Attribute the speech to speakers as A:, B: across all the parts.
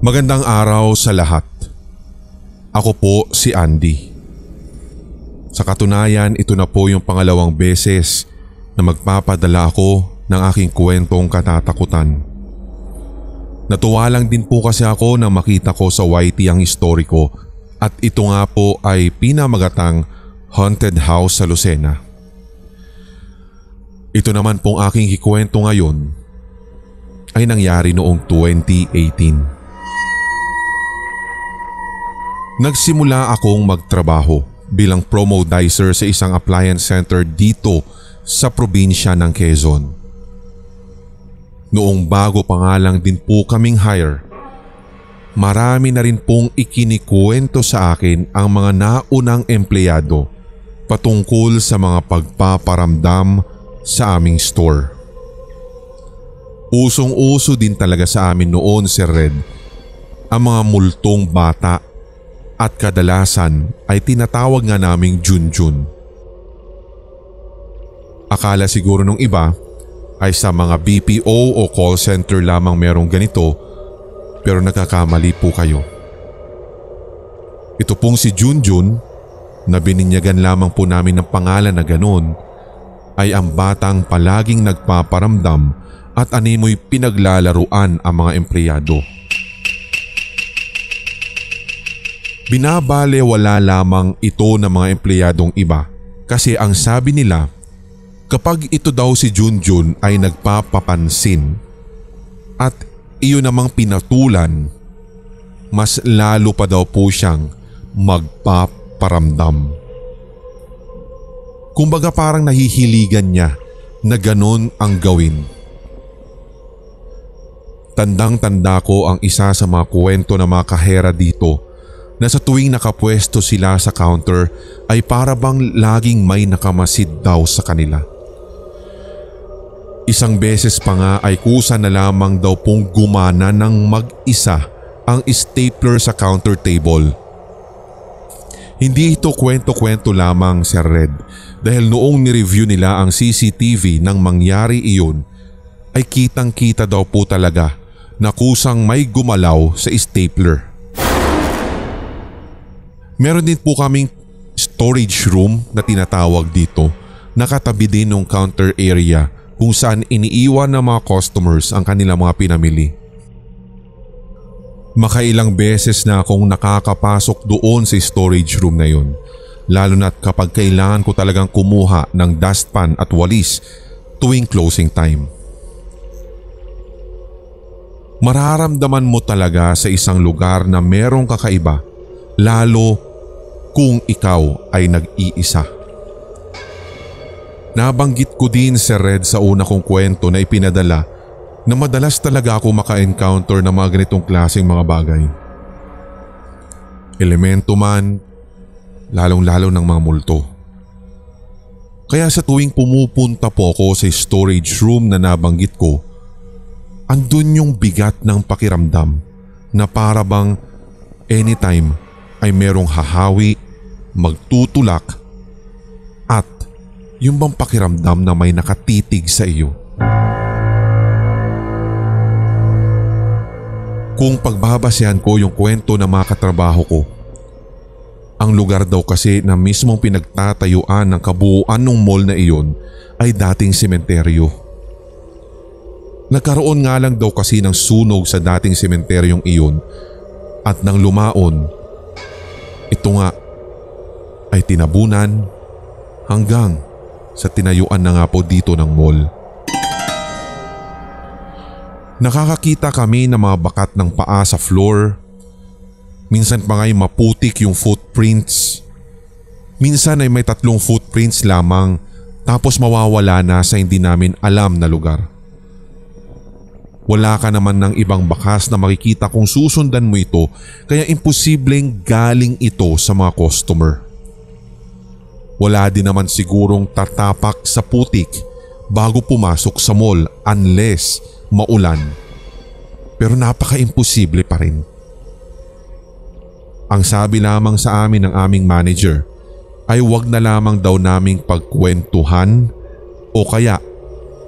A: Magandang araw sa lahat. Ako po si Andy. Sa katunayan, ito na po yung pangalawang beses na magpapadala ako ng aking kwentong katatakutan. Natuwa lang din po kasi ako nang makita ko sa YT ang story ko at ito nga po ay pinamagatang haunted house sa Lucena. Ito naman pong aking kikwento ngayon ay nangyari noong 2018. Nagsimula akong magtrabaho bilang promodizer sa isang appliance center dito sa probinsya ng Quezon. Noong bago pa nga lang din po kaming hire, marami na rin pong ikinikwento sa akin ang mga naunang empleyado patungkol sa mga pagpaparamdam sa aming store. Usong-uso din talaga sa amin noon, Sir Red, ang mga multong bata at kadalasan ay tinatawag nga naming Junjun. Akala siguro nung iba ay sa mga BPO o call center lamang merong ganito, pero nagkakamali po kayo. Ito pong si Junjun na bininyagan lamang po namin ng pangalan na ganon ay ang batang palaging nagpaparamdam at animoy pinaglalaruan ang mga empleyado. Binabalewala lamang ito ng mga empleyadong iba kasi ang sabi nila kapag ito daw si Junjun ay nagpapapansin at iyon namang pinatulan, mas lalo pa daw po siyang magpaparamdam. Kumbaga parang nahihiligan niya na ganon ang gawin. Tandang-tanda ko ang isa sa mga kwento ng mga kahera dito na sa tuwing nakapwesto sila sa counter ay para bang laging may nakamasid daw sa kanila. Isang beses pa nga ay kusa na lamang daw pong gumana ng mag-isa ang stapler sa counter table. Hindi ito kwento-kwento lamang, Sir Red, dahil noong nireview nila ang CCTV nang mangyari iyon ay kitang-kita daw po talaga na kusang may gumalaw sa stapler. Meron din po kaming storage room na tinatawag dito, nakatabi din ng counter area kung saan iniiwan ng mga customers ang kanilang mga pinamili. Makailang beses na akong nakakapasok doon sa storage room na yun, lalo na't kapag kailangan ko talagang kumuha ng dustpan at walis tuwing closing time. Mararamdaman mo talaga sa isang lugar na merong kakaiba, lalo kung ikaw ay nag-iisa. Nabanggit ko din, Sir Red, sa una kong kwento na ipinadala na madalas talaga ako maka-encounter ng mga ganitong klaseng mga bagay. Elemento man, lalong-lalo ng mga multo. Kaya sa tuwing pumupunta po ako sa storage room na nabanggit ko, andun yung bigat ng pakiramdam na para bang anytime ay merong hahawi, magtutulak at yung bang pakiramdam na may nakatitig sa iyo. Kung pagbabasehan ko yung kwento ng mga katrabaho ko, ang lugar daw kasi na mismong pinagtatayuan ng kabuuan ng mall na iyon ay dating sementeryo. Nagkaroon nga lang daw kasi ng sunog sa dating sementeryong iyon at nang lumaon, ito nga ay tinabunan hanggang sa tinayuan na nga po dito ng mall. Nakakakita kami ng mga bakat ng paa sa floor. Minsan pa nga'y maputik yung footprints. Minsan ay may 3 footprints lamang tapos mawawala na sa hindi namin alam na lugar. Wala ka naman ng ibang bakas na makikita kung susundan mo ito kaya imposibleng galing ito sa mga customer. Wala din naman sigurong tatapak sa putik bago pumasok sa mall unless maulan. Pero napaka-imposible pa rin. Ang sabi lamang sa amin ng aming manager ay wag na lamang daw naming pagkwentuhan o kaya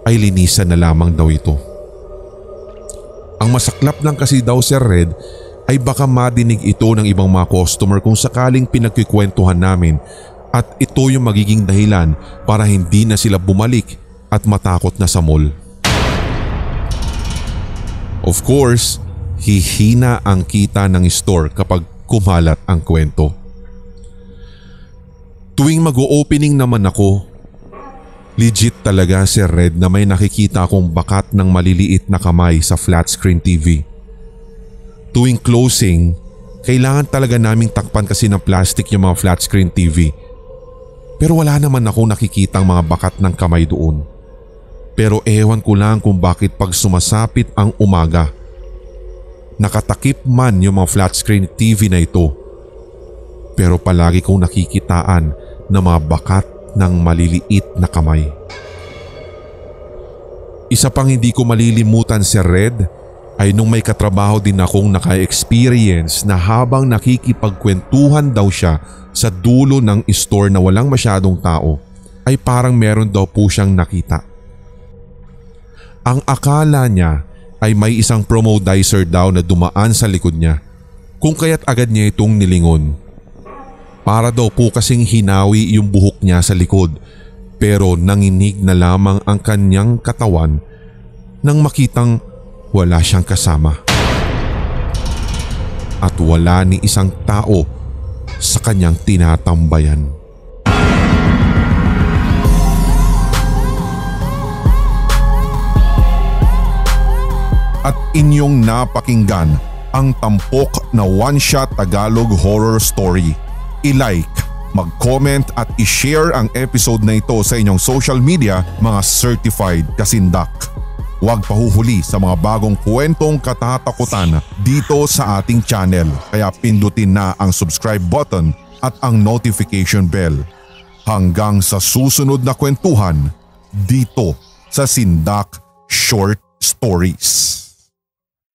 A: ay linisan na lamang daw ito. Ang masaklap lang kasi daw, Sir Red, ay baka madinig ito ng ibang mga customer kung sakaling pinagkikwentuhan namin at ito yung magiging dahilan para hindi na sila bumalik at matakot na sa mall. Of course, hihina ang kita ng store kapag kumalat ang kwento. Tuwing mag-o-opening naman ako, legit talaga si Red na may nakikita akong bakat ng maliliit na kamay sa flat screen TV. Tuwing closing, kailangan talaga naming takpan kasi ng plastic yung mga flat screen TV. Pero wala naman ako nakikitang mga bakat ng kamay doon. Pero ewan ko lang kung bakit pag sumasapit ang umaga, nakatakip man yung mga flat screen TV na ito. Pero palagi kong nakikitaan na mga bakat ng maliliit na kamay. Isa pang hindi ko malilimutan si Red ay nung may katrabaho din akong naka-experience na habang nakikipagkwentuhan daw siya sa dulo ng store na walang masyadong tao ay parang meron daw po siyang nakita. Ang akala niya ay may isang promodizer daw na dumaan sa likod niya kung kaya't agad niya itong nilingon. Para daw po kasing hinawi yung buhok niya sa likod pero nanginig na lamang ang kanyang katawan nang makitang wala siyang kasama. At wala ni isang tao sa kanyang tinatambayan. At inyong napakinggan ang tampok na one-shot Tagalog horror story. I-like, mag-comment at i-share ang episode na ito sa inyong social media, mga certified kasindak. Huwag pahuhuli sa mga bagong kwentong katatakutan dito sa ating channel, kaya pindutin na ang subscribe button at ang notification bell. Hanggang sa susunod na kwentuhan dito sa Sindak Short Stories.